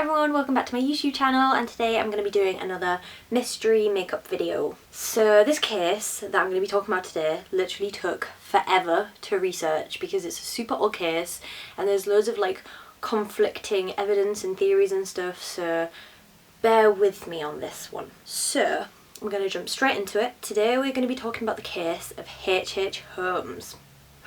everyone, welcome back to my YouTube channel, and today I'm going to be doing another mystery makeup video. So this case that I'm going to be talking about today literally took forever to research because it's a super old case and there's loads of like conflicting evidence and theories and stuff, so bear with me on this one. So I'm going to jump straight into it. Today we're going to be talking about the case of H.H. Holmes.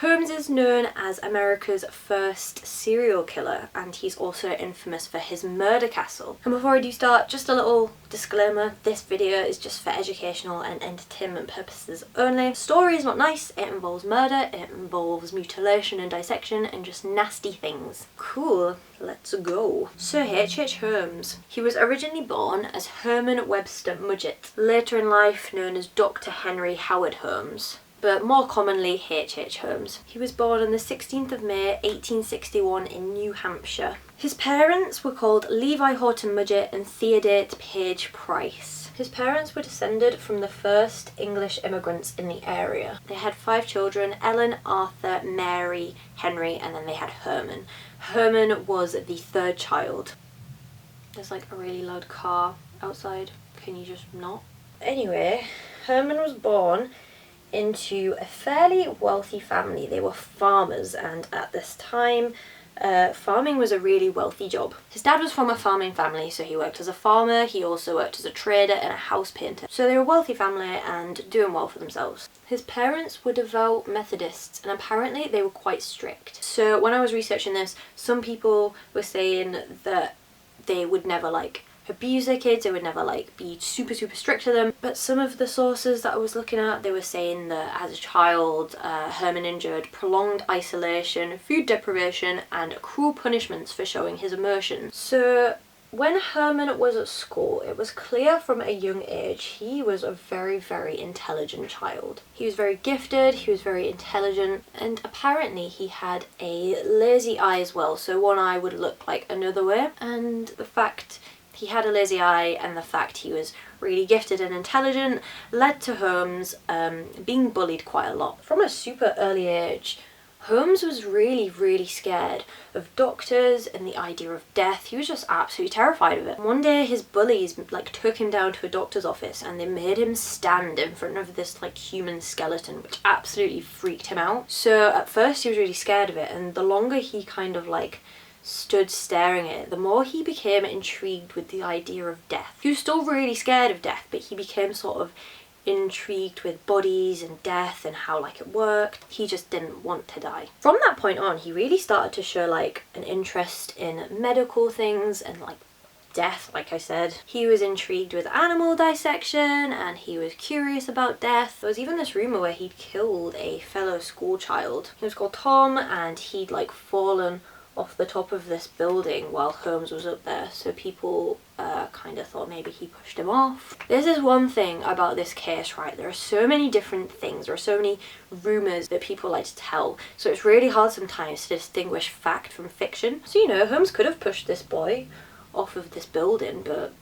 Holmes is known as America's first serial killer, and he's also infamous for his murder castle. And before I do start, just a little disclaimer, this video is just for educational and entertainment purposes only. The story is not nice, it involves murder, it involves mutilation and dissection and just nasty things. Cool, let's go. So H.H. Holmes. He was originally born as Herman Webster Mudgett, later in life known as Dr. Henry Howard Holmes, but more commonly H.H. Holmes. He was born on the 16th of May 1861 in New Hampshire. His parents were called Levi Horton Mudgett and Theodate Page Price. His parents were descended from the first English immigrants in the area. They had 5 children: Ellen, Arthur, Mary, Henry, and then they had Herman. Herman was the 3rd child. There's like a really loud car outside. Can you just not? Anyway, Herman was born into a fairly wealthy family. They were farmers, and at this time farming was a really wealthy job. His dad was from a farming family, so he worked as a farmer. He also worked as a trader and a house painter. So they were a wealthy family and doing well for themselves. His parents were devout Methodists, and apparently they were quite strict. So when I was researching this, some people were saying that they would never like abuse their kids, they would never like be super strict to them, but some of the sources that I was looking at, they were saying that as a child Herman endured prolonged isolation, food deprivation and cruel punishments for showing his emotions. So when Herman was at school, it was clear from a young age he was a very intelligent child. He was very gifted, he was very intelligent, and apparently he had a lazy eye as well, so one eye would look like another way, and the fact he had a lazy eye and the fact he was really gifted and intelligent led to Holmes being bullied quite a lot. From a super early age, Holmes was really scared of doctors and the idea of death. He was just absolutely terrified of it. One day his bullies like took him down to a doctor's office and they made him stand in front of this like human skeleton, which absolutely freaked him out. So at first he was really scared of it, and the longer he kind of like stood staring at it, the more he became intrigued with the idea of death. He was still really scared of death, but he became sort of intrigued with bodies and death and how like it worked. He just didn't want to die. From that point on, he really started to show like an interest in medical things and like death. Like I said, he was intrigued with animal dissection and he was curious about death. There was even this rumor where he'd killed a fellow school child. He was called Tom, and he'd like fallen off the top of this building while Holmes was up there, so people kind of thought maybe he pushed him off. This is one thing about this case, right? There are so many different things, there are so many rumours that people like to tell, so it's really hard sometimes to distinguish fact from fiction. So, you know, Holmes could have pushed this boy off of this building, but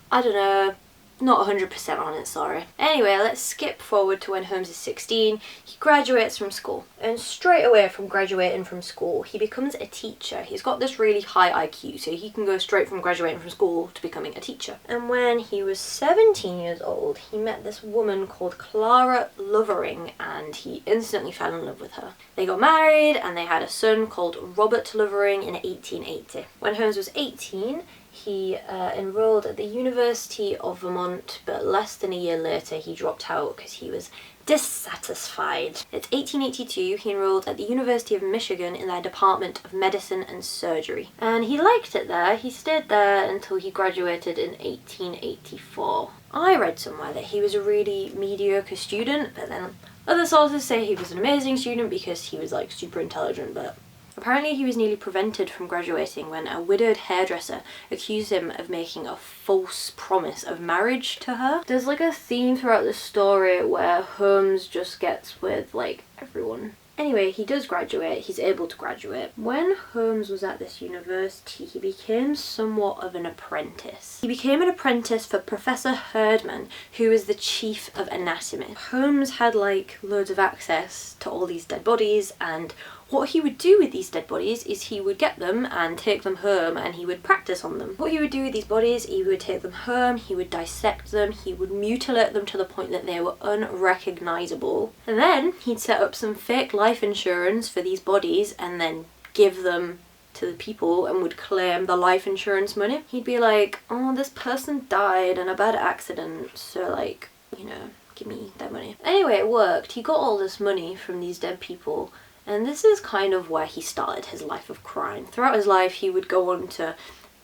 I don't know, not 100% on it, sorry. Anyway, let's skip forward to when Holmes is 16. He graduates from school, and straight away from graduating from school he becomes a teacher. He's got this really high IQ, so he can go straight from graduating from school to becoming a teacher. And when he was 17 years old, he met this woman called Clara Lovering, and he instantly fell in love with her. They got married and they had a son called Robert Lovering in 1880. When Holmes was 18, he enrolled at the University of Vermont, but less than a year later he dropped out because he was dissatisfied. It's 1882, he enrolled at the University of Michigan in their Department of Medicine and Surgery. And he liked it there. He stayed there until he graduated in 1884. I read somewhere that he was a really mediocre student, but then other sources say he was an amazing student because he was like super intelligent, but apparently he was nearly prevented from graduating when a widowed hairdresser accused him of making a false promise of marriage to her. There's like a theme throughout the story where Holmes just gets with like everyone. Anyway, he does graduate, he's able to graduate. When Holmes was at this university, he became somewhat of an apprentice. He became an apprentice for Professor Herdman, who is the chief of anatomy. Holmes had like loads of access to all these dead bodies and What he would do with these dead bodies is he would get them and take them home and he would practice on them. What he would do with these bodies, he would take them home, he would dissect them, he would mutilate them to the point that they were unrecognisable. And then he'd set up some fake life insurance for these bodies and then give them to the people and would claim the life insurance money. He'd be like, oh, this person died in a bad accident, so like, you know, give me their money. Anyway, it worked. He got all this money from these dead people, and this is kind of where he started his life of crime. Throughout his life, he would go on to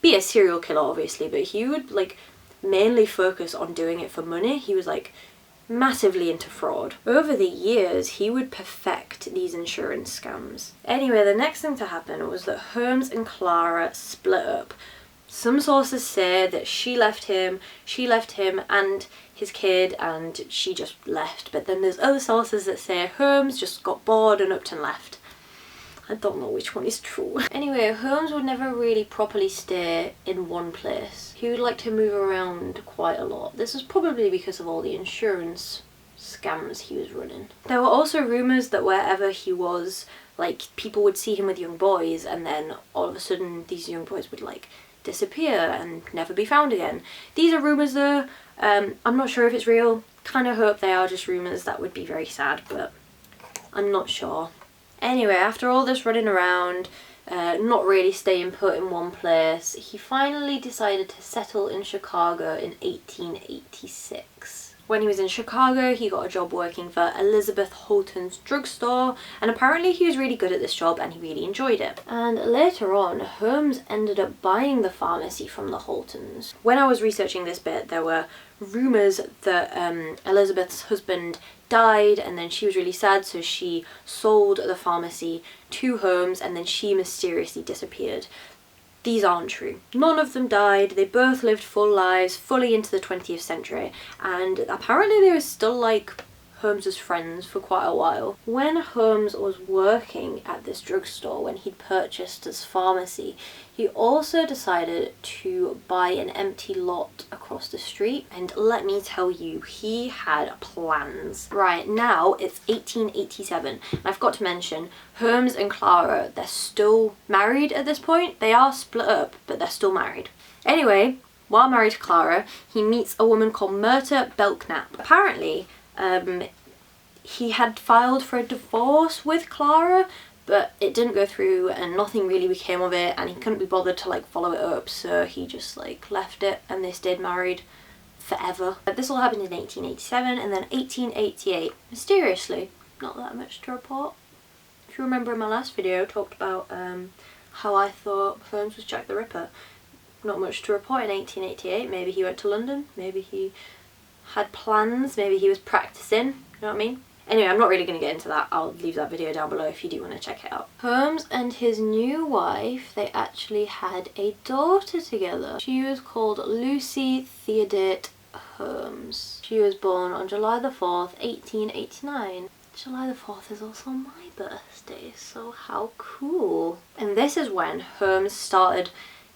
be a serial killer, obviously, but he would like mainly focus on doing it for money. He was like massively into fraud. Over the years, he would perfect these insurance scams. Anyway, the next thing to happen was that Holmes and Clara split up. Some sources say that she left him and his kid, and she just left. But then there's other sources that say Holmes just got bored and upped and left. I don't know which one is true. Anyway, Holmes would never really properly stay in one place. He would like to move around quite a lot. This was probably because of all the insurance scams he was running. There were also rumours that wherever he was, like, people would see him with young boys, and then all of a sudden these young boys would like disappear and never be found again. These are rumours though. I'm not sure if it's real. Kind of hope they are just rumours. That would be very sad, but I'm not sure. Anyway, after all this running around, not really staying put in one place, he finally decided to settle in Chicago in 1886. When he was in Chicago, he got a job working for Elizabeth Holton's drugstore, and apparently he was really good at this job and he really enjoyed it. And later on, Holmes ended up buying the pharmacy from the Holtons. When I was researching this bit, there were rumours that Elizabeth's husband died, and then she was really sad, so she sold the pharmacy to Holmes, and then she mysteriously disappeared. These aren't true. None of them died. They both lived full lives, fully into the 20th century, and apparently they were still like Holmes's friends for quite a while. When Holmes was working at this drugstore, when he'd purchased his pharmacy, he also decided to buy an empty lot across the street, and let me tell you, he had plans. Right, now it's 1887, and I've got to mention, Holmes and Clara, they're still married at this point. They are split up, but they're still married. Anyway, while married to Clara, he meets a woman called Myrta Belknap. Apparently, he had filed for a divorce with Clara, but it didn't go through and nothing really became of it, and he couldn't be bothered to like follow it up, so he just like left it and they stayed married forever. This all happened in 1887, and then 1888, mysteriously, not that much to report. If you remember in my last video, I talked about how I thought Holmes was Jack the Ripper. Not much to report in 1888. Maybe he went to London, maybe he had plans, maybe he was practicing, you know what I mean? Anyway, I'm not really going to get into that. I'll leave that video down below if you do want to check it out. Holmes and his new wife, they actually had a daughter together. She was called Lucy Theodate Holmes. She was born on July the 4th, 1889. July the 4th is also my birthday, so how cool. And this is when Holmes started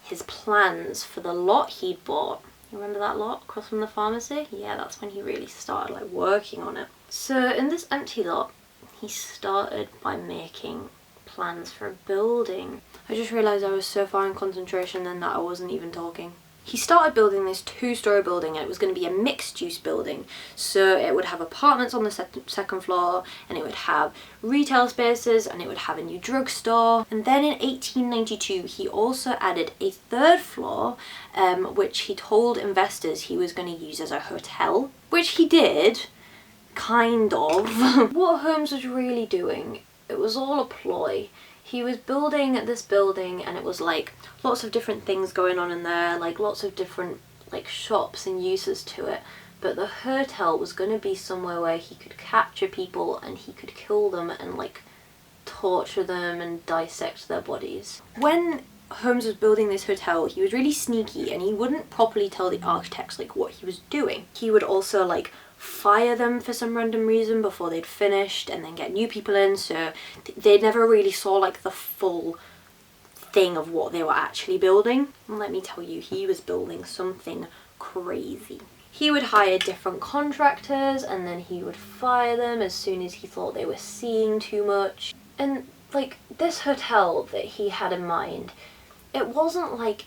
his plans for the lot he'd bought. Remember that lot across from the pharmacy? Yeah, that's when he really started like working on it. So in this empty lot, he started by making plans for a building. I just realised I was so far in concentration then that I wasn't even talking. He started building this 2-story building, and it was going to be a mixed-use building. So it would have apartments on the second floor, and it would have retail spaces, and it would have a new drugstore. And then in 1892, he also added a 3rd floor, which he told investors he was going to use as a hotel, which he did, kind of. What Holmes was really doing, it was all a ploy. He was building this building, and it was like lots of different things going on in there, like lots of different like shops and uses to it. But the hotel was going to be somewhere where he could capture people and he could kill them and like torture them and dissect their bodies. When Holmes was building this hotel, he was really sneaky, and he wouldn't properly tell the architects like what he was doing. He would also like fire them for some random reason before they'd finished, and then get new people in, so they never really saw like the full thing of what they were actually building. And let me tell you, he was building something crazy. He would hire different contractors, and then he would fire them as soon as he thought they were seeing too much. And like, this hotel that he had in mind, it wasn't like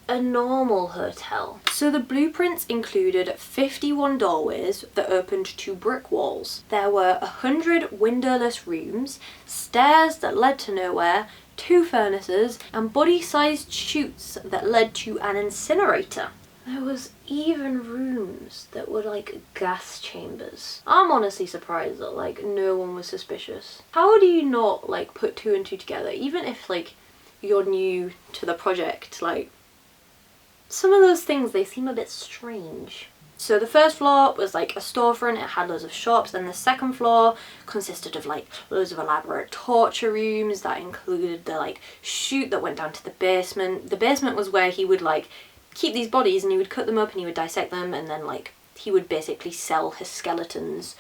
a normal hotel. So the blueprints included 51 doorways that opened to brick walls. There were 100 windowless rooms, stairs that led to nowhere, 2 furnaces, and body-sized chutes that led to an incinerator. There was even rooms that were like gas chambers. I'm honestly surprised that like no one was suspicious. How do you not like put 2 and 2 together? Even if like you're new to the project, like some of those things, they seem a bit strange. So the first floor was like a storefront, it had loads of shops. Then the second floor consisted of like loads of elaborate torture rooms that included the like chute that went down to the basement. The basement was where he would like keep these bodies, and he would cut them up and he would dissect them, and then like he would basically sell his skeletons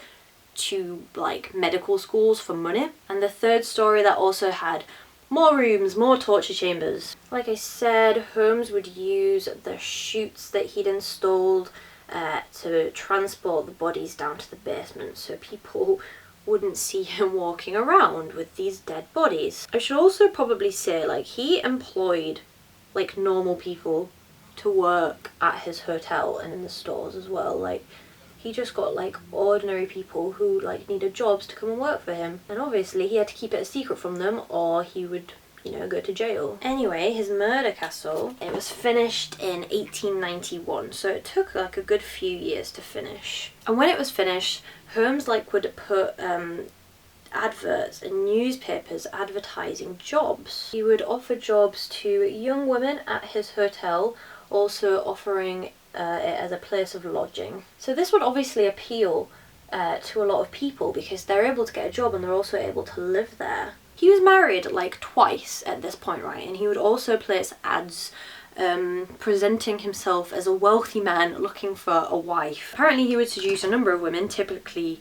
to like medical schools for money. And the third story that also had more rooms, more torture chambers. Like I said, Holmes would use the chutes that he'd installed to transport the bodies down to the basement so people wouldn't see him walking around with these dead bodies. I should also probably say, like, he employed like normal people to work at his hotel and in the stores as well. Like, he just got like ordinary people who like needed jobs to come and work for him, and obviously he had to keep it a secret from them or he would, you know, go to jail. Anyway, his murder castle, it was finished in 1891, so it took like a good few years to finish. And when it was finished, Holmes like would put adverts in newspapers advertising jobs. He would offer jobs to young women at his hotel, also offering it as a place of lodging. So this would obviously appeal to a lot of people because they're able to get a job and they're also able to live there. He was married like twice at this point, right? And he would also place ads presenting himself as a wealthy man looking for a wife. Apparently he would seduce a number of women, typically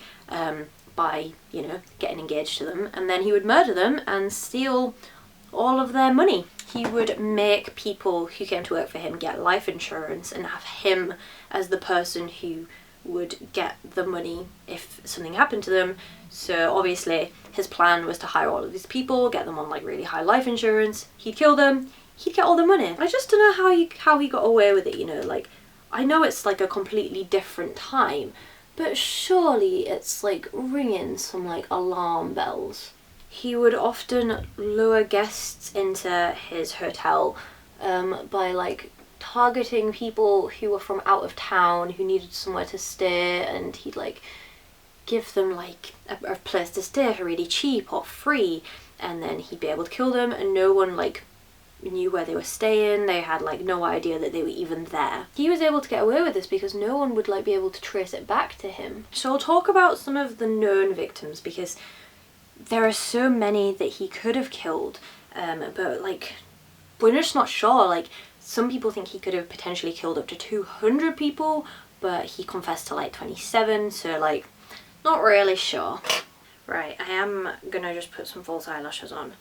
by, you know, getting engaged to them, and then he would murder them and steal all of their money. He would make people who came to work for him get life insurance and have him as the person who would get the money if something happened to them. So obviously his plan was to hire all of these people, get them on like really high life insurance, he'd kill them, he'd get all the money. I just don't know how he got away with it, you know. Like, I know it's like a completely different time, but surely it's like ringing some like alarm bells. He would often lure guests into his hotel by like targeting people who were from out of town who needed somewhere to stay, and he'd like give them like a place to stay for really cheap or free, and then he'd be able to kill them and no one like knew where they were staying. They had like no idea that they were even there. He was able to get away with this because no one would like be able to trace it back to him. So I'll talk about some of the known victims because there are so many that he could have killed, but like we're just not sure. Like, some people think he could have potentially killed up to 200 people, but he confessed to like 27, so like not really sure. Right, I am gonna just put some false eyelashes on.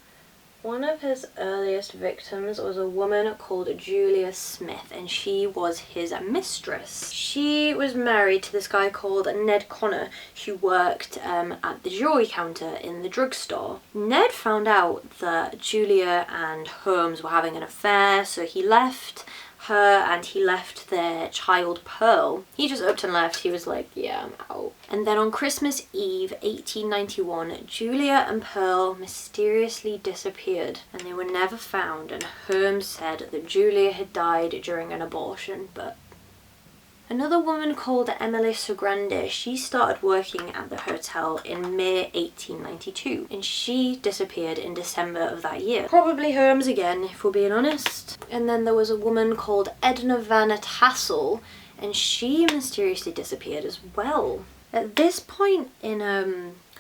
One of his earliest victims was a woman called Julia Smith, and she was his mistress. She was married to this guy called Ned Connor, who worked at the jewelry counter in the drugstore. Ned found out that Julia and Holmes were having an affair, so he left her and he left their child Pearl. He just upped and left. He was like, yeah, I'm out. And then on Christmas Eve 1891, Julia and Pearl mysteriously disappeared and they were never found, and Holmes said that Julia had died during an abortion. But another woman called Emily Sogrande, she started working at the hotel in May 1892, and she disappeared in December of that year. Probably Holmes again, if we're being honest. And then there was a woman called Edna Van Tassel, and she mysteriously disappeared as well. At this point in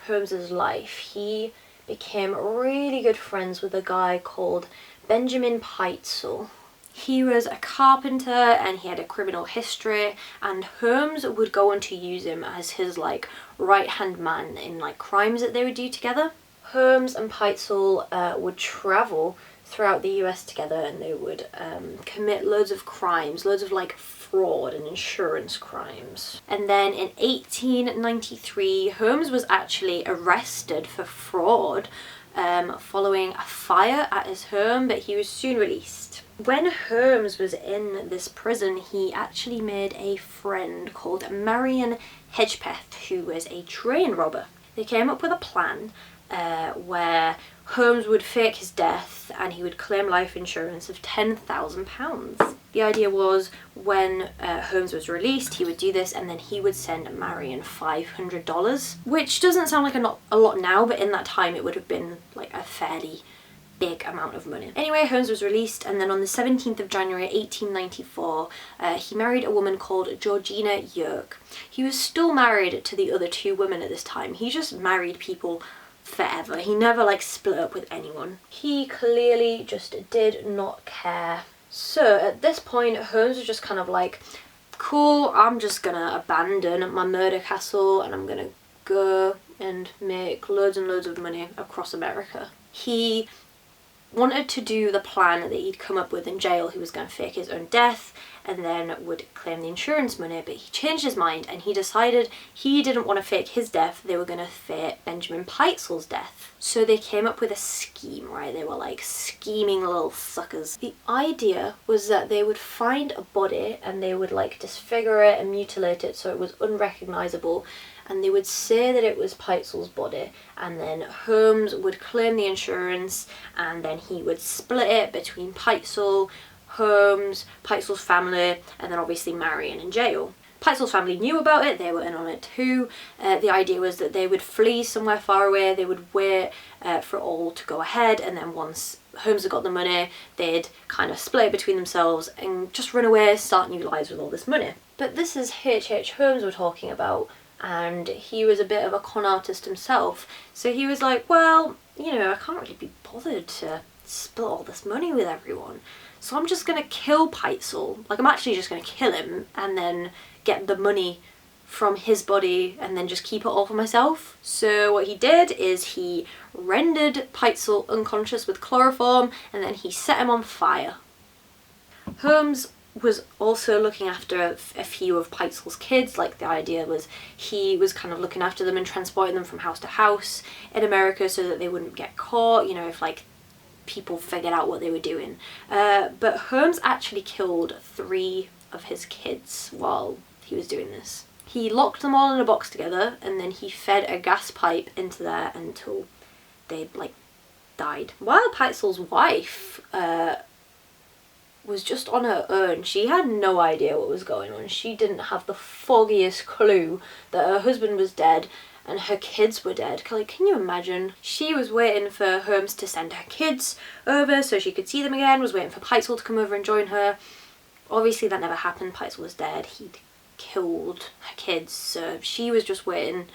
Holmes's life, he became really good friends with a guy called Benjamin Peitzel. He was a carpenter and he had a criminal history, and Holmes would go on to use him as his like right-hand man in like crimes that they would do together. Holmes and Peitzel would travel throughout the US together, and they would commit loads of crimes, loads of like fraud and insurance crimes. And then in 1893, Holmes was actually arrested for fraud following a fire at his home, but he was soon released. When Holmes was in this prison, he actually made a friend called Marion Hedgepeth, who was a train robber. They came up with a plan where Holmes would fake his death and he would claim life insurance of £10,000. The idea was when Holmes was released, he would do this and then he would send Marion $500, which doesn't sound like a lot now, but in that time it would have been like a fairly big amount of money. Anyway, Holmes was released, and then on the 17th of January 1894 he married a woman called Georgina Yerke. He was still married to the other two women at this time. He just married people forever. He never like split up with anyone. He clearly just did not care. So at this point Holmes was just kind of like, cool, I'm just gonna abandon my murder castle and I'm gonna go and make loads and loads of money across America. He wanted to do the plan that he'd come up with in jail. He was going to fake his own death and then would claim the insurance money, but he changed his mind and he decided he didn't want to fake his death. They were going to fake Benjamin Pitezel's death. So they came up with a scheme, right? They were like scheming little suckers. The idea was that they would find a body and they would like disfigure it and mutilate it so it was unrecognizable, and they would say that it was Pitezel's body, and then Holmes would claim the insurance and then he would split it between Pitezel, Holmes, Pitezel's family, and then obviously Marion in jail. Pitezel's family knew about it, they were in on it too. The idea was that they would flee somewhere far away, they would wait for it all to go ahead, and then once Holmes had got the money, they'd kind of split it between themselves and just run away, start new lives with all this money. But this is H.H. Holmes we're talking about, and he was a bit of a con artist himself, so he was like, well, you know, I can't really be bothered to split all this money with everyone, so I'm just gonna kill Pitezel. Like, I'm actually just gonna kill him and then get the money from his body and then just keep it all for myself. So what he did is he rendered Pitezel unconscious with chloroform and then he set him on fire. Holmes was also looking after a few of Pitezel's kids. Like, the idea was he was kind of looking after them and transporting them from house to house in America so that they wouldn't get caught, you know, if like people figured out what they were doing. But Holmes actually killed 3 of his kids while he was doing this. He locked them all in a box together and then he fed a gas pipe into there until they like died. While Pitezel's wife was just on her own, she had no idea what was going on. She didn't have the foggiest clue that her husband was dead and her kids were dead. Like, can you imagine? She was waiting for Holmes to send her kids over so she could see them again, was waiting for Pitezel to come over and join her. Obviously that never happened. Pitezel was dead. He'd killed her kids, so she was just waiting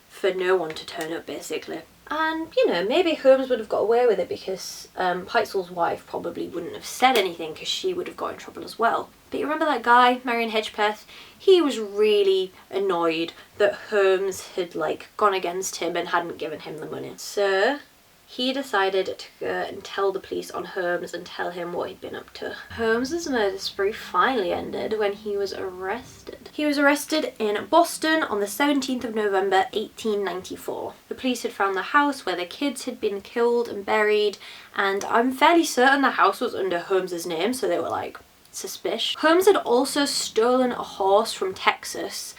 for no one to turn up, basically. And, you know, maybe Holmes would have got away with it because Pitezel's wife probably wouldn't have said anything because she would have got in trouble as well. But you remember that guy, Marion Hedgepeth? He was really annoyed that Holmes had, like, gone against him and hadn't given him the money. So he decided to go and tell the police on Holmes and tell him what he'd been up to. Holmes's murder spree finally ended when he was arrested. He was arrested in Boston on the 17th of November 1894. The police had found the house where the kids had been killed and buried, and I'm fairly certain the house was under Holmes's name, so they were like, suspicious. Holmes had also stolen a horse from Texas,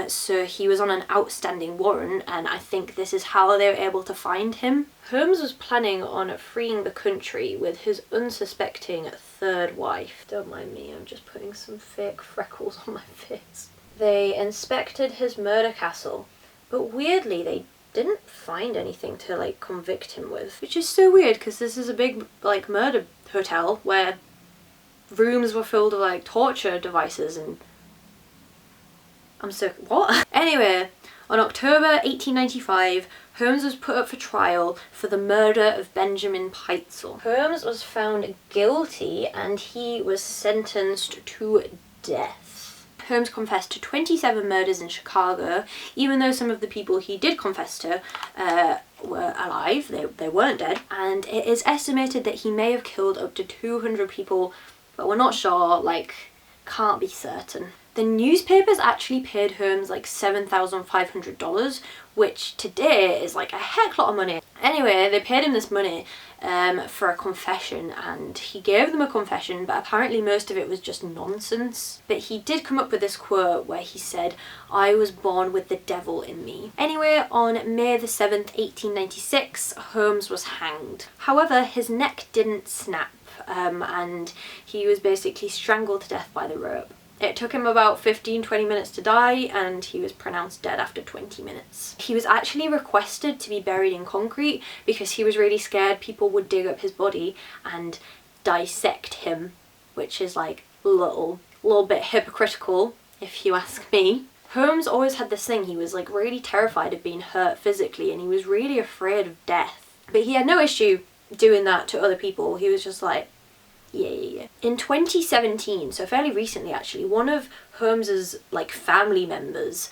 so he was on an outstanding warrant, and I think this is how they were able to find him. Holmes was planning on freeing the country with his unsuspecting 3rd wife. Don't mind me, I'm just putting some fake freckles on my face. They inspected his murder castle, but weirdly they didn't find anything to like convict him with, which is so weird because this is a big like murder hotel where rooms were filled with like torture devices and I'm so... what? Anyway, on October 1895, Holmes was put up for trial for the murder of Benjamin Pitezel. Holmes was found guilty and he was sentenced to death. Holmes confessed to 27 murders in Chicago, even though some of the people he did confess to were alive, they weren't dead, and it is estimated that he may have killed up to 200 people, but we're not sure, like, can't be certain. The newspapers actually paid Holmes like $7,500, which today is like a heck lot of money. Anyway, they paid him this money for a confession, and he gave them a confession, but apparently most of it was just nonsense. But he did come up with this quote where he said, "I was born with the devil in me." Anyway, on May the 7th, 1896, Holmes was hanged. However, his neck didn't snap, and he was basically strangled to death by the rope. It took him about 15-20 minutes to die, and he was pronounced dead after 20 minutes. He was actually requested to be buried in concrete because he was really scared people would dig up his body and dissect him, which is like a little bit hypocritical if you ask me. Holmes always had this thing, he was like really terrified of being hurt physically, and he was really afraid of death. But he had no issue doing that to other people. He was just like, yeah. In 2017, so fairly recently actually, one of Holmes's like family members,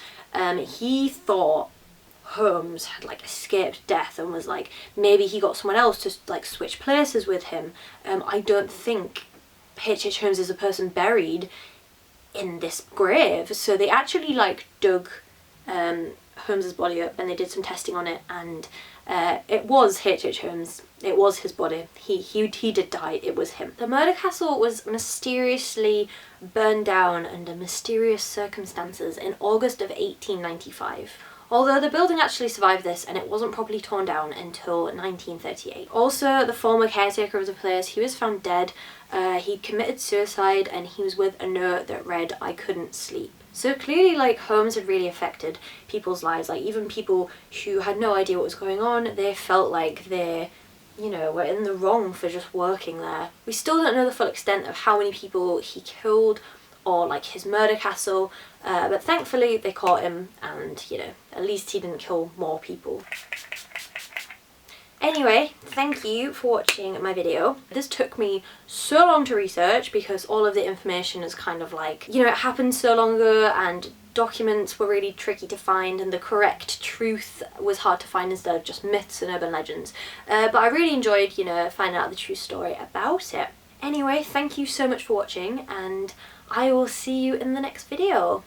he thought Holmes had like escaped death and was like, maybe he got someone else to like switch places with him. I don't think H.H. Holmes is a person buried in this grave. So they actually like dug Holmes's body up, and they did some testing on it, and it was H.H. Holmes. It was his body. He did die. It was him. The murder castle was mysteriously burned down under mysterious circumstances in August of 1895. Although the building actually survived this, and it wasn't properly torn down until 1938. Also, the former caretaker of the place, he was found dead. He committed suicide, and he was with a note that read, "I couldn't sleep." So clearly, like, Holmes had really affected people's lives. Like, even people who had no idea what was going on, they felt like they, you know, were in the wrong for just working there. We still don't know the full extent of how many people he killed or like his murder castle, but thankfully they caught him, and you know, at least he didn't kill more people. Anyway, thank you for watching my video. This took me so long to research because all of the information is kind of like, you know, it happened so long ago, and documents were really tricky to find, and the correct truth was hard to find instead of just myths and urban legends. But I really enjoyed, you know, finding out the true story about it. Anyway, thank you so much for watching, and I will see you in the next video.